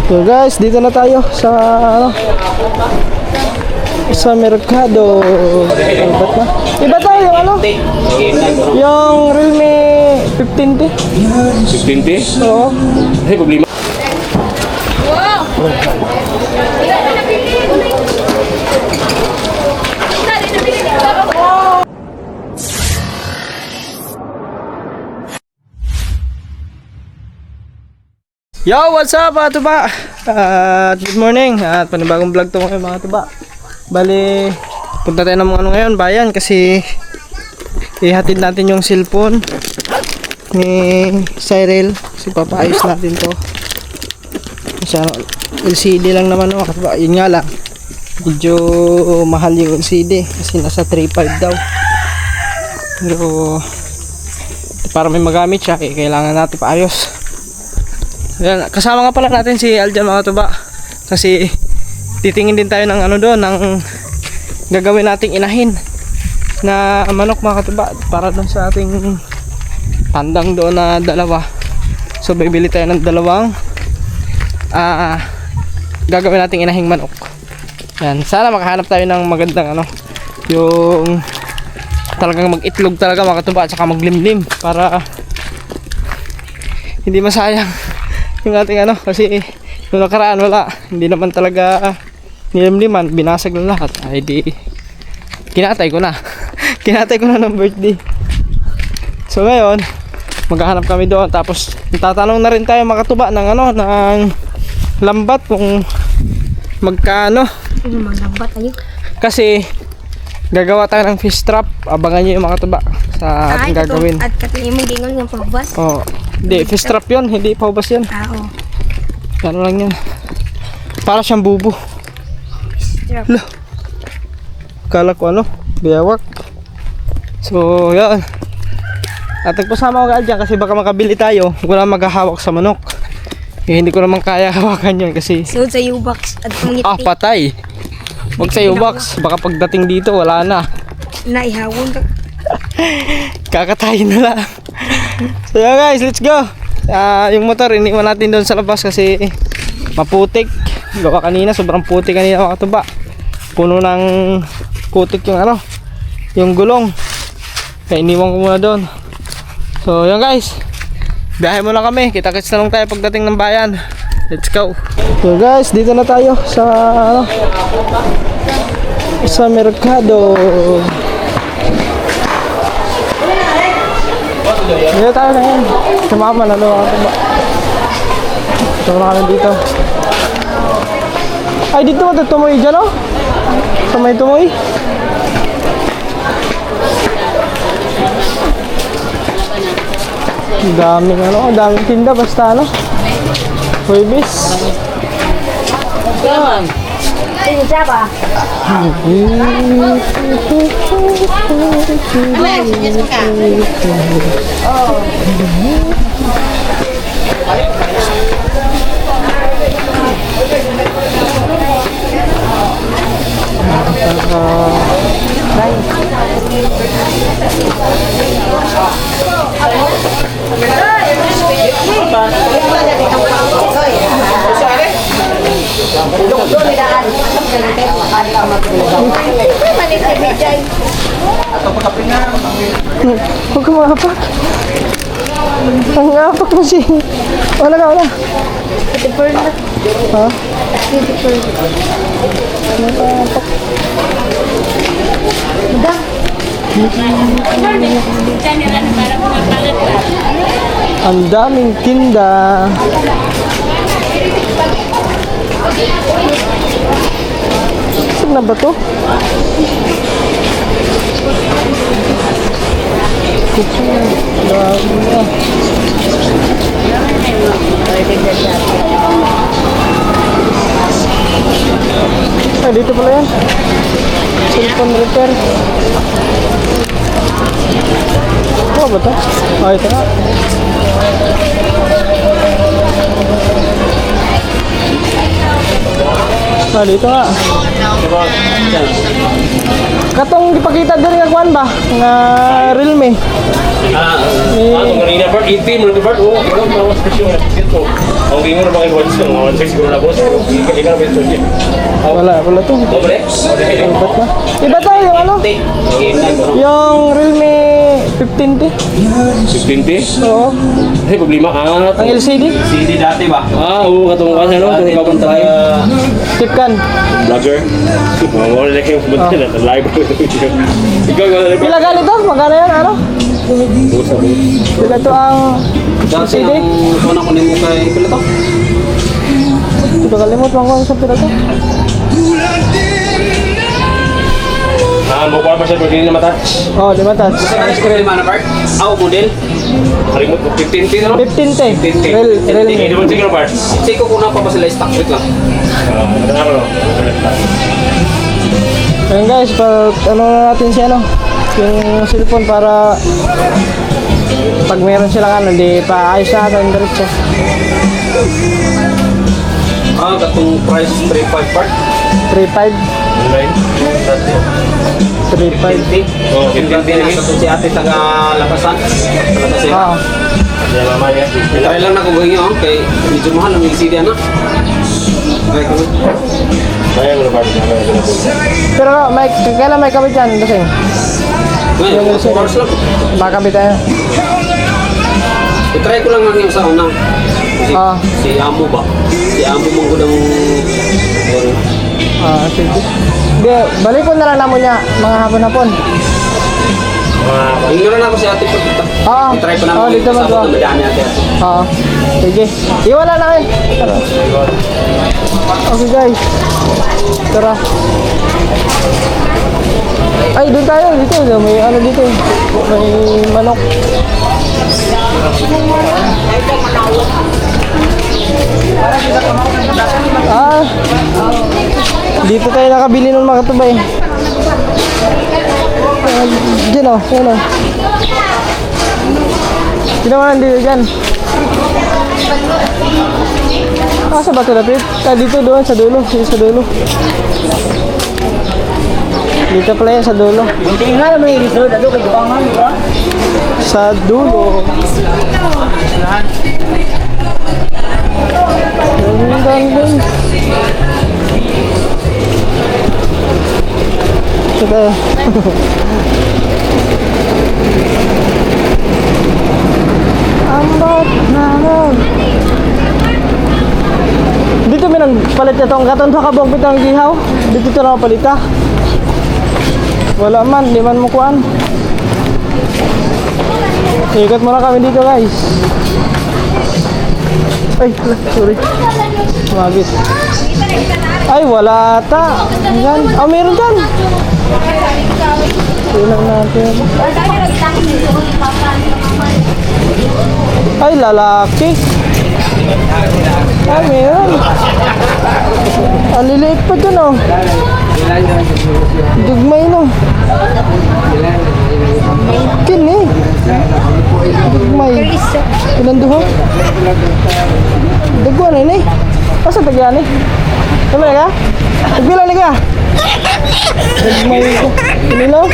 So guys, dito na tayo sa ano, sa merkado. Iba't na. Iba tayo yung ano? Yung Realme 15T. 15T? Oo. Ay, problema. Yo, what's up mga tuba? Good morning at panibagong vlog to ngayon mga tuba. Bali, punta tayo ng ano ngayon, bayan, kasi ihatid natin yung cellphone ni Cyril kasi papaayos natin to. Kasi ano, LCD lang naman mga tuba. Yun nga lang, medyo mahal yung LCD kasi nasa 3.5 daw. Pero para may magamit siya, kailangan natin paayos. Yan, kasama nga pala natin si Aljan mga tuba. Kasi titingin din tayo ng ano doon, ng gagawin nating inahin na manok mga tuba, para doon sa ating tandang doon na dalawa. So bibili tayo ng dalawang gagawin nating inahing manok. Yan, sana makahanap tayo ng magandang ano, yung talagang mag-itlog talaga mga tuba, at saka maglimlim para hindi masayang yung ating ano, kasi nung nakaraan wala, hindi naman talaga nilimliman, binasag na lahat. Ay di kinatay ko na kinatay ko na ng birthday. So ngayon maghahanap kami doon, tapos tatanong na rin tayo mga tuba ng ano, ng lambat kung magkano. Maglambat tayo Kasi gagawa tayo ng fish trap. Abangan nyo yung mga tuba sa ating gagawin. At katingin mo gingon ng pabas. Oh, hindi, fish trap yun, hindi paubas yan. Oo. Ano lang yan, para siyang bubo. Trap. Lo, kala ko ano, biyawak. So yan, at nagpasama ko ka dyan kasi baka makabili tayo, wala maghahawak sa manok. Hindi ko naman kaya hawakan yun kasi Suod sa U-box at pangiti. patay. Huwag sa box, baka pagdating dito wala na, Naihawon ka. kakatayin na lang. So yeah guys, let's go. Yung motor iniwan natin doon sa labas kasi maputik. Gawa kanina, sobrang putik kanina mga tuba. Puno ng putik yung ano, yung gulong. Kaya iniwan ko muna doon. So yan guys, biyahe muna kami. Kita-kits na lang tayo pagdating ng bayan. Let's go. So guys, dito na tayo sa ano, sa merkado. Dito tayo na yan. Sumama na doon ako ba? Ito na kami dito. Ay, dito mo tumoy dyan, no? Sa may tumoy. Daming ano, daming tinda basta ano. Huwebis. Sino siya ba? Huwag ka maapak. Ang apak mo si... Wala ka, wala. Ha? Ang daming tinda. Saan na ba to? Dami na. Ay, dito pala yan. Cellphone repair. Ano ba ito? Ah, ito nga. Ah, dito nga. Katong dipakita diri nga kuan ba? Nga Realme. Itong kanina part, 80 mo na part. Oo, ikaw mga special na ticket ko. Ang gingo na mga watch ko, mga 6 siguro na boss. Ikaw na beso siya. Wala to. Dobre? Ibat na. Iba tayo yung ano? Yung Realme 15T. 15T? Oo. Ay, problema. Ang LCD. CD dati ba? Oo, katong kasi ano, kung papunta tayo. Tipkan. Vlogger. Mga wala na kayo pumunta na, live ko ito. Ikaw, wala na Pila gali to? Magkano yan? Ano? Busa mo. Pila to ang LCD? Una ko nimo kay pila to? Ito kalimot lang ko sa pila to. Mo pa siya pwede na matouch. Oh, 5 touch. Screen mana part? Aw model. Remote 15T na no? 15T. 15T. Realme. Hindi mo siguro part. Check ko kuna pa ba sila stock wait lang. Ano? Ayun guys, ano na natin siya no? Yung cellphone para pag meron silang ano, di pa ayos na natin diretso. Katong price 3.5 part. 3.5. Online. 3.5. Oh, 15T na sa si ate taga Lapasan. Lapasan. Ah. Diyan mama niya. Try lang na ko gawin yun kay medyo mahal ang CD ano. Try ko. Kaya mo na ba Pero kailan may kabit yan? Kasi Ngayon, course lang. makabit tayo. I-try ko lang lang yung sa unang. Kasi si Amo ba? Si Amo mong gudang... Sige. Di, balik ko na lang naman niya mga hapon-hapon. Ingnan na ako si ate po dito. I-try ko naman dito yung kasama na madami ate. Sige. Iwala na kayo. Okay guys. Tara. Ay, doon tayo. Dito. May ano dito. May manok. Dito tayo nakabili ng mga tubay. Diyan o. Yan o. Sino mo nandito dyan? Sa bato lapit? Dito doon sa dulo. Sa dulo. Dito pala yan sa dulo. Hindi nga naman yung resort. Ano kayo bangan, di ba? Sa dulo. Doon. Ito. Ambot na lang. Dito may nagpalit na itong katon sa kabong pitang gihaw. Dito ito na mapalita. Wala man, di man mukuan. Ikot muna kami dito guys. Ay, sorry. Mabit. Ay, wala ata. Yan. Meron dyan. Tingnan natin. Ay, lalaki. Ay, meron. Ang liliit pa dyan, oh. Dugmay, no. Kini. Dugmay. Pinanduho. Dugwa na ini. Asa tagyan ni? Tama ka? Tagbilang ni ka? Dugmay ko. Ini no?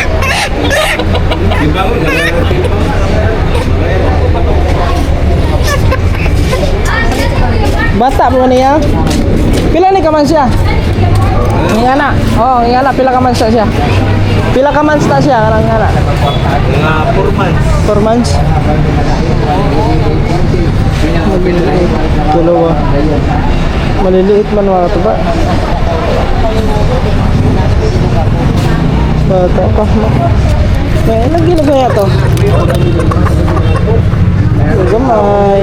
Bata po niya. Pila ni ka man siya? Ngana. Oh, ngana pila ka man siya. Pila ka man siya karang ngana. Mga 4 months. 4 months. Dalawa. Maliliit man mga tuba. Bata pa. May ilang ginagaya to? Gamay.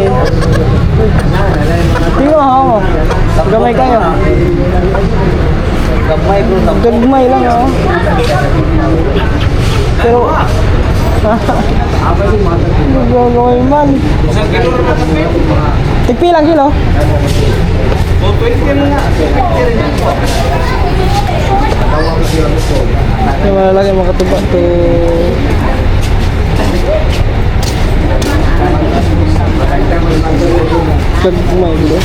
Tingnan mo. Gamay kayo. Gamay lang oh. Pero gamay man. Tigpilang kilo? 20 na. Yung malalaki mga katuba to. Gamay dito.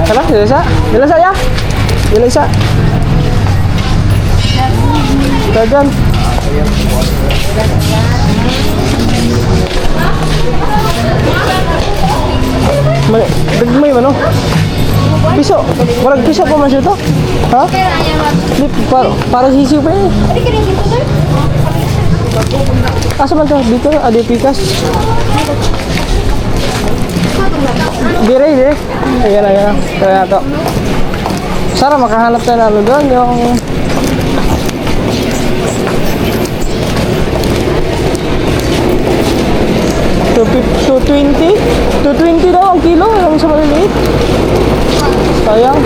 Salah, dilasa? Dilasa ya? Dilasa. Dagan. Dagmay man, no? Piso. Walang piso pa man siya to. Ha? Di, para sisiw pa eh. Asa man to? Dito, adi pikas. Dire, dire. Ayan, ayan. Kaya to. Sana makahanap tayo na ano doon, yung... $220 daw ang kilo, yung sa maliliit. Sayang.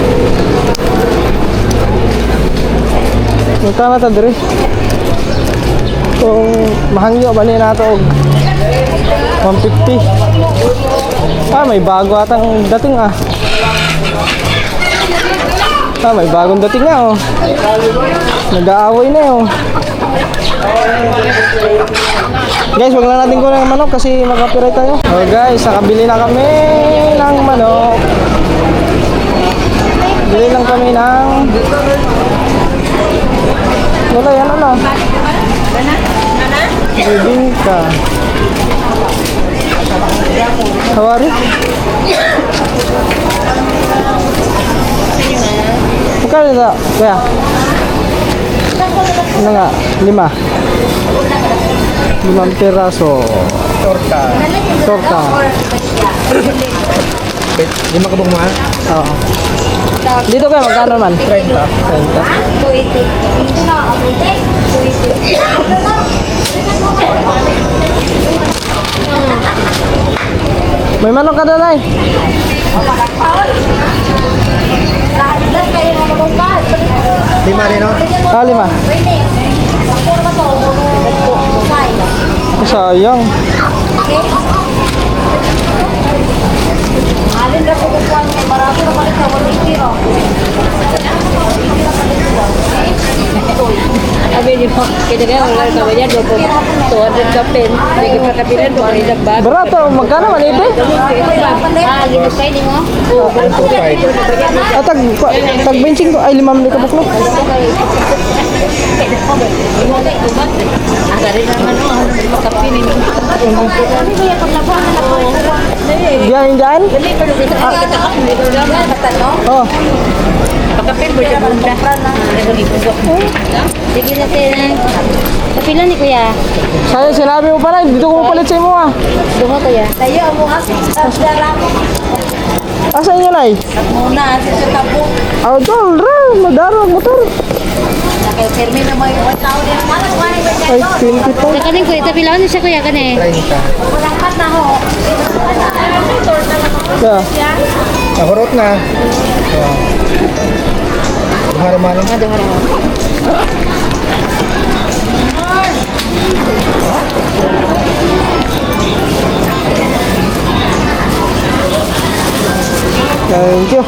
Magkana ta dire. Kung mahangyo bali na to og 150. May bago atang dating ah. May bagong dating nga oh. Nag-aaway na oh. Guys, wag na natin kunin ng manok kasi mag-copyright tayo. Okay guys, nakabili na kami ng manok. Bili lang kami ng... Wala yan ano? Bibingka. Hawari? Magkano ito? Kaya? Ano nga? 5 piraso. Torta. Lima ka bang mahal? Oo. Dito kayo, magkano naman? 30. May manok ka doon ay? Lima rin o? Ah, 5. Sayang. Alin na po kukuha niya, marami na palit sa 180 o. Sabi niyo, kita kaya wala ka ba yan, 200 ka pen, may kapakapilan, 200 bag. Barato, magkano man ito? Ginos kayo niyo mo? Tag benching ko, ay 5 minute buklo. Ang rin naman o, makapin niyo. Ano kaya paglabuhan na po? Diyan, diyan? Dali, pero dito ka kita ka, hindi ko lang matanong. Oh. Pakapin mo siya bunda. Sige na tayo. Kapilan ni kuya. Saya sinabi mo pala, dito ko mapalit sa imo ah. Dungo kuya. Tayo mo kasi sa daramo. Asan yun ay? Muna, sa tabo. Tol, madaro ang motor. Nakay-permi na mo yung tao din. Malang wala ba Ay, 20 po. Sa kanin kuya, tapilawan niya siya kuya kanin. 30. Walang pat na ho. Kaya, Nahurot na. Mahal-mahal. thank you.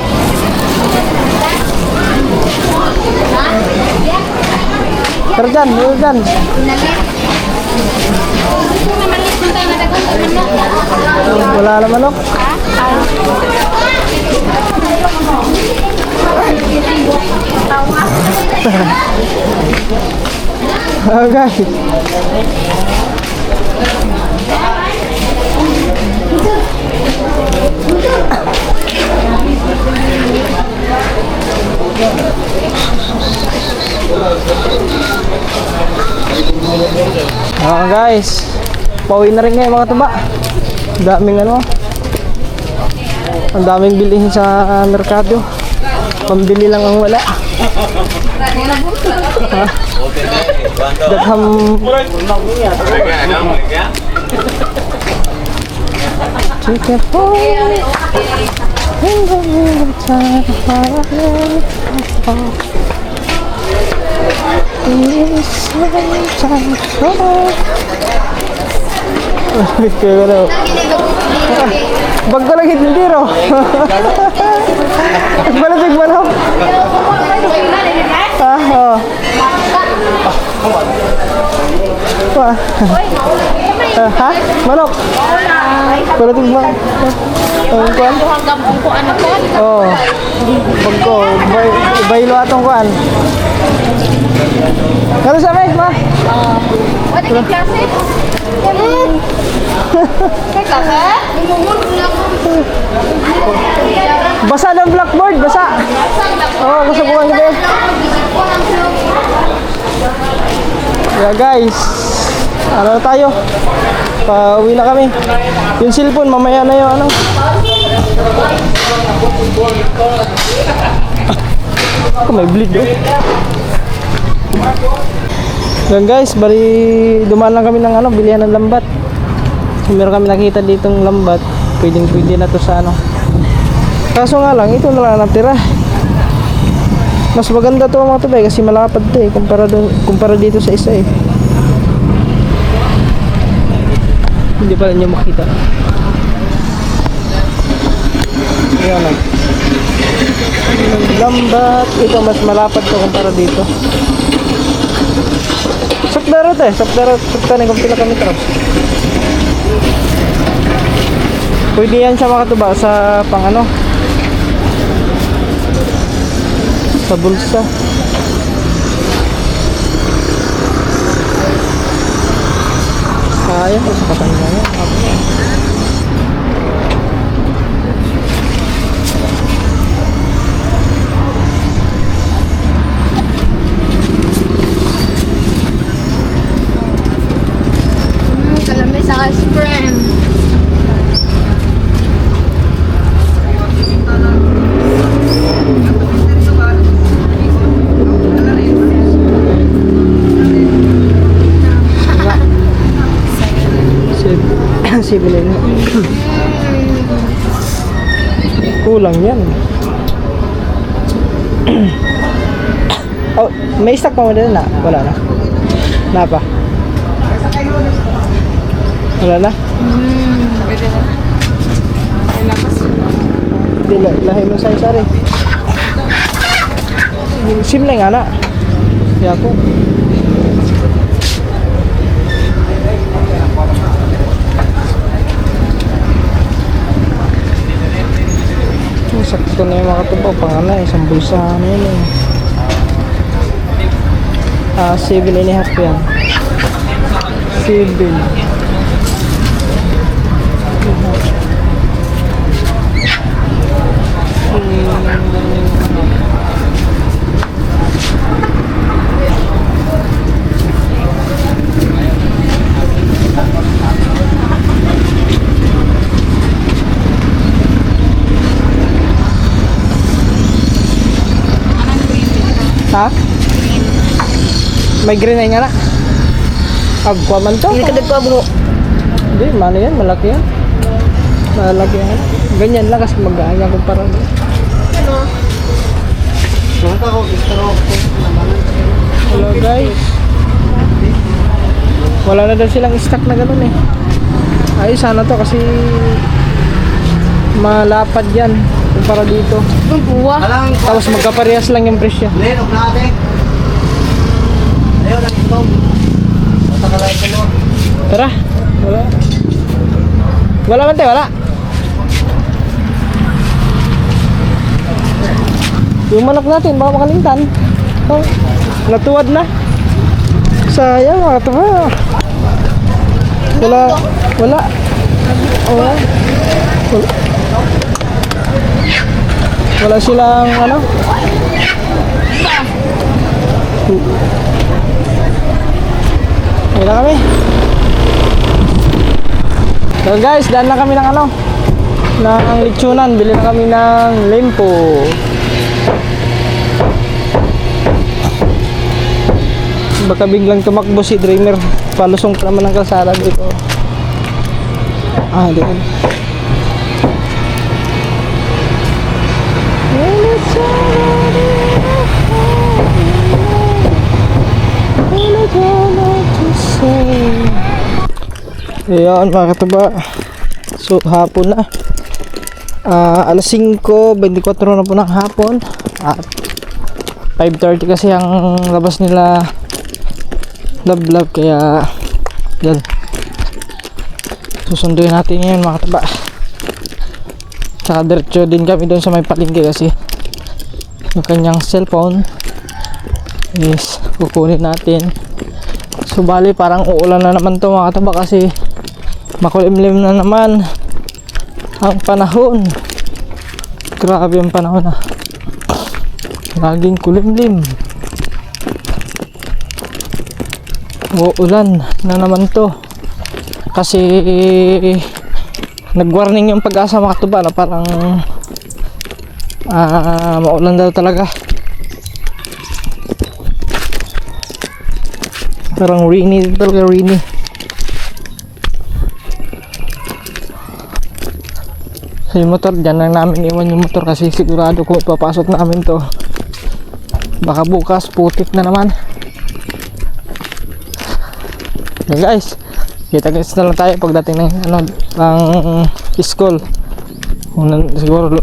Terjan, terjan. Wala naman no? Okay. Guys, pauwi na rin ngayon mga tuba. Daming ano, ang daming bilihin sa merkado. Pambili lang ang wala. Dagham chicken for bag ko lagi tindiro. Balasig manok. Oh. Ha? Manok? Balasig manok. Ang kuan? Hanggang kuan na po. Oh. Bag ko. Baylo atong kuan. Ano sabi, ma? Wala yung klase? Kaya klase? Basa ng blackboard, basa. Oo, basa po ang gabi. Yeah guys, ano na tayo? Pauwi na kami. Yung cellphone, mamaya na yung ano. Ako may bleed oh. Yan guys, bali dumaan lang kami ng ano, bilihan ng lambat. Meron kami nakita ditong lambat. Pwede na to sa ano. Kaso nga lang, ito na lang natira. Mas maganda to mga tubay kasi malapad to eh kumpara dito sa isa eh. Hindi pala niyo makita. Ayan lang. Lambat. Ito mas malapad to kumpara dito. Sakdarot eh. Sakdarot nih kung pila kami metros. Pwede yan sa mga tuba sa pang ano. Sa bulsa. Kaya ko sa katanda yan. Kalamay sa ice cream. Sibilin. Kulang yan. Oh, may stock pa mo din na? Wala na. Na pa? Wala na? Pwede na. Hindi, lahi mo sa'yo sari. Simple nga na. Kaya po. Sakto na yung mga tubaw. Pangala, isang bulsa na yun eh. 7.5 yan. 7. Ha? May green ay nga na. Abkuha man to. Hindi ka nagpabro. Hindi, mano yan, malaki yan. Malaki yan. Ganyan lang kasi mag-aanya kumpara doon. Hello guys. Wala na daw silang stock na gano'n eh. Ay, sana to kasi malapad yan kumpara dito. Ang buwa. Tapos magkaparehas lang yung presyo. Tara. Wala. Wala man tayo, wala. Yung manok natin, baka makalintan. Oh, natuwad na. Sayang mga tuwa. Wala. Wala. Wala. Wala silang ano. Wala kami. So guys, daan na kami ng ano, ng lechonan. Bili na kami ng limpo. Baka biglang tumakbo si Dreamer. Palusong pa naman ng kalsada dito. Ah, doon. Ayan mga katuba. So hapon na. Alas 5:24 na po ng hapon. At 5:30 kasi ang labas nila vlog, kaya yan. Susunduin natin ngayon mga katuba. Tsaka diretso din kami doon sa may palengke kasi yung kanyang cellphone is kukunin natin. So bali parang uulan na naman to mga kataba kasi makulimlim na naman ang panahon. Grabe ang panahon na. Laging kulimlim. Uulan na naman to. Kasi nag-warning yung Pag-asa mga katuba na parang maulan daw talaga. Parang rainy talaga, rainy. So yung motor, dyan lang namin iwan yung motor kasi sigurado kung ipapasok namin to baka bukas putik na naman. Okay guys, kita-kits na lang tayo pagdating ng school. Siguro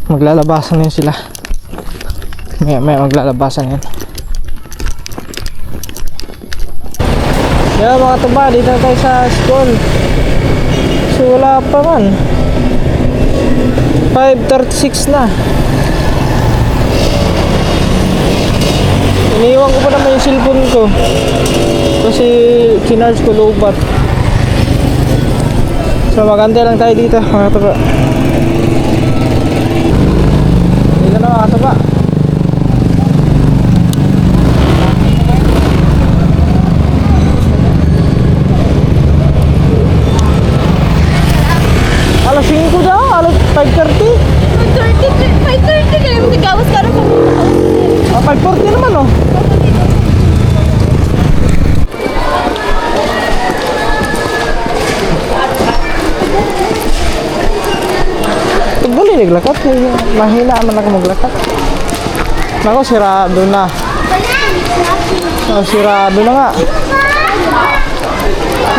maglalabasan yun sila. May maglalabasan yun. Yan mga tuba, dito na tayo sa school. So wala pa man, 5:36 na. Iniwan ko pa naman yung cellphone ko kasi kinarge ko lowbat. So maganda lang tayo dito mga tuba. Dito na mga tuba. Alas 5 daw, alas 5:30. 5:30 kayo magawas ka rin. 5:40 naman oh. Tugali naglakat, mahina man ako maglakat. Nako, sirado na. Sirado na nga.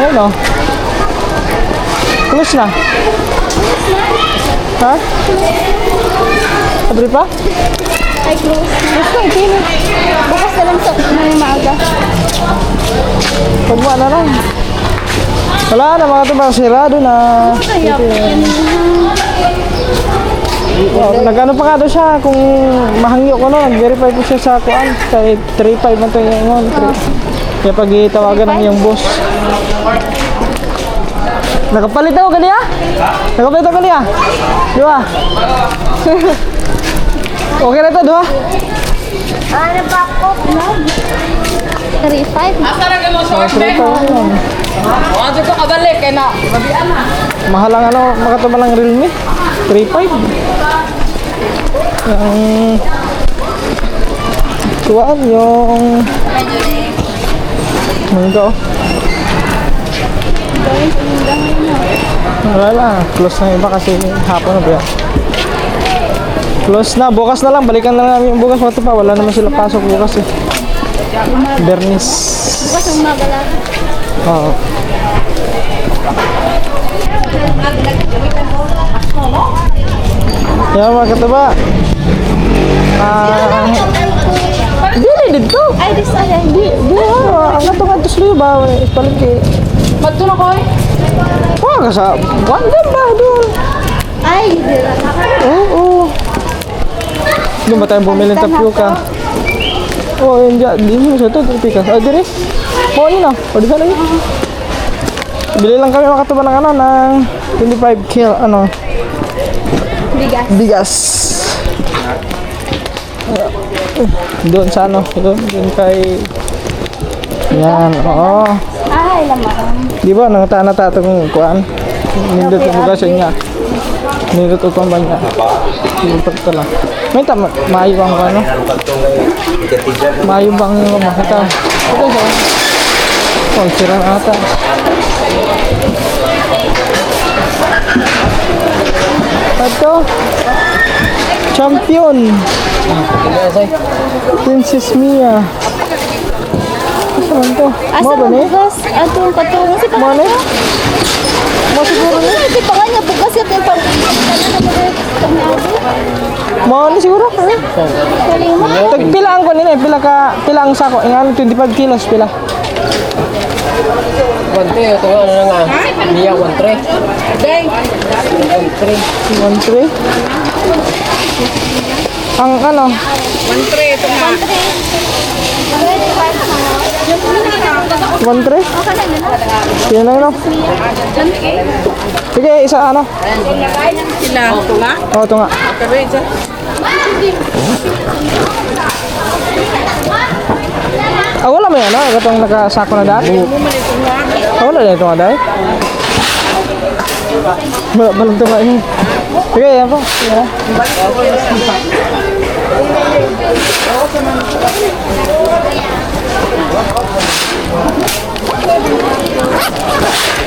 Ayun oh. Close na. Ha? Abri pa? Ay, close. Bukas na lang sa may maaga. Pagwa na lang. Wala na mga tuba, sirado na. Nag-ano pa nga doon siya, kung mahangyo ko no, nag-verify po siya sa kuan. Kaya 3.5 man ito yung kaya pag itawagan ng yung boss. Nakapalit ako kaniya? Nakapalit ako kaniya? Diba? Okay na ito, diba? Ano ba ako? 3.5. Mahal ang ano, makataba lang Realme. 3.5. Kuhaan yung munggo. Wala lang, close na iba kasi hapon na ba yan? Close na, bukas na lang, balikan lang namin yung bukas mga pa, wala naman sila pasok bukas eh. Bernis. Bukas ang magala. Oo. Yan mga kataba. Dili dito. Ay, this ay. Di ang atong tusli ba palagi. Magtuno ko eh. Ka sa wala ba doon? Ay, Oo. Doon ba tayo bumili ng tapioca? Oh, yun dyan. Di mo siya ito. Tapioca. Ah, dire. Oh, yun na. O, di sana yun. Bili lang kami makatuba ng ano, ng 25 kilo, ano. bigas. Bigas. Doon sa ano. Doon kay... Yan. Oo. Ay, lamang. Di ba, nangata-nata itong kuhaan? Nindot ang bukas niya. Nindot ang pamba niya. Nindot ito lang. May tama, maayo bang ano? Maayo bang yung makita? Ito siya. Oh, sira na ata. Ito. Champion. Princess Mia. Saan to? Mo ba ni? bugas? Atong katong si Mo ni? Mo siguro ni? Ay, di pa nga niya bugas yung pag Mo ni siguro? Galing mo. Tag pila ang kunin eh, pila ang sako. Ingano 25 kilos pila. 1-3, ito nga ano nga. Mia 1-3. 1-3. 1-3. Ang ano? 1-3 ito nga. 1-3? Yan lang no? Sige, isa ano? Sila. Ito nga. Oo, ito nga. Pero ito. Ah, wala mo yan, no? Itong nakasako na dahil? Ah, wala na ito nga dahil? Balang ito nga yun. Sige, yan po. Yan.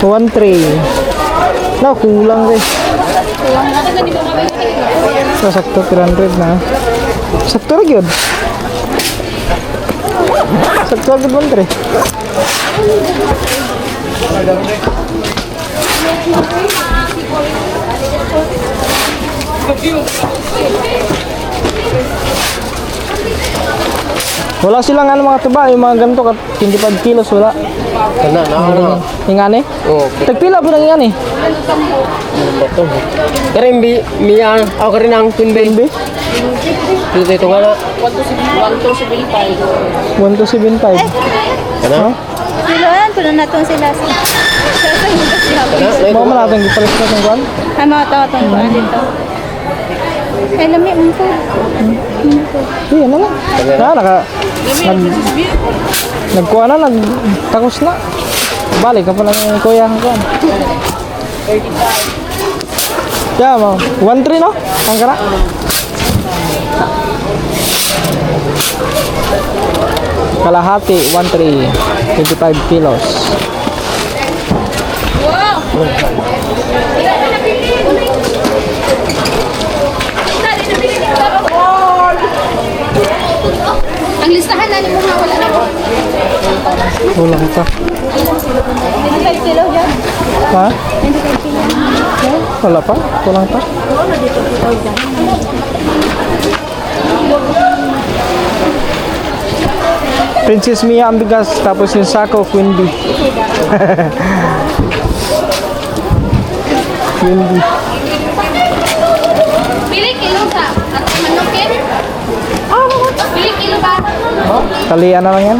One tray. Na, kulang rin. Sakto 300 na. Sakto rin yun. Sakto agad one tray. Wala silang ano mga tuba, yung mga ganito, 25 kilos, wala. Kana na. Ingani? Oh, Tagpila po ng ingani? beto. Karim miya ako rin ang twin baby. Ito nga na. 1275. Kana? Kiloan po na natin sila. Mga malatang gipalis na ng kwan? Ay, mga tawatang po dito. Ay, lami mo po. Iya na lang. Nagkuha na, nagtakos na. Balik ka pa lang yung kuya ang kuhan. Yeah, mo. 1-3 no? Ang kana? Kalahati, 1-3. 25 kilos. Ang listahan na mo nga wala na po. Kulang pa. 25 kilo dyan. Ha? 25 kilo. Wala pa? Kulang pa? Princess Mia ang bigas, tapos yung sako, Queen Bee. Queen Bee. Pili kilo sa atay manukin. Pili kilo ba? Talian na lang yan.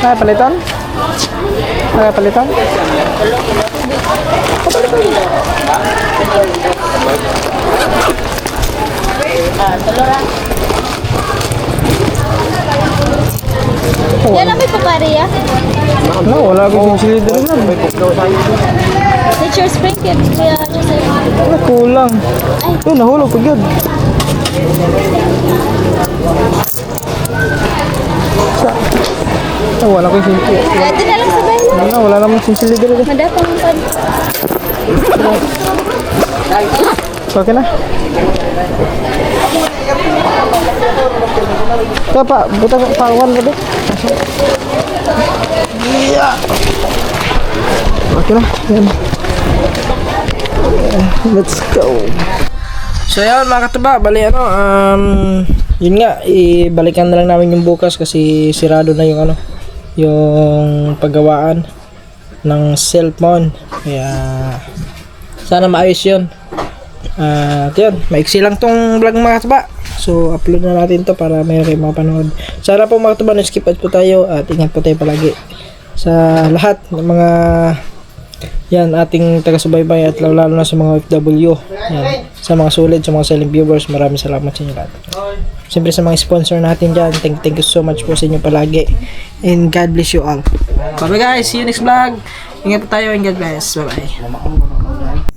Ay, palitan? Ay, palitan? Yan ang may papariya. No, wala akong sili doon lang. Nature spring kaya Wala, kulang. Yun, nahulog pag yun. Wala akong sili. Ito na lang sa bayan. Ano, wala naman sili doon. Madapang ang pan. Okay na. Ito pa, butang pawan ka din. Yeah. Okay na. Yan. Let's go. So yun mga katuba, bali ano, yun nga, ibalikan na lang namin yung bukas kasi sirado na yung ano, yung paggawaan ng cellphone. Kaya sana maayos yun. At yun, maiksi lang tong vlog mga katuba. So upload na natin to para mayroon kayo mapanood. Sana po mga katuba, skip ad po tayo at ingat po tayo palagi sa lahat ng mga yan ating taga-subaybay at lalo na sa mga OFW. Yan, sa mga sulit, sa mga silent viewers, maraming salamat sa inyo lahat. Siyempre sa mga sponsor natin dyan, thank you so much po sa inyo palagi. And God bless you all. Bye bye guys, see you next vlog. Ingat po tayo and God bless. Bye bye.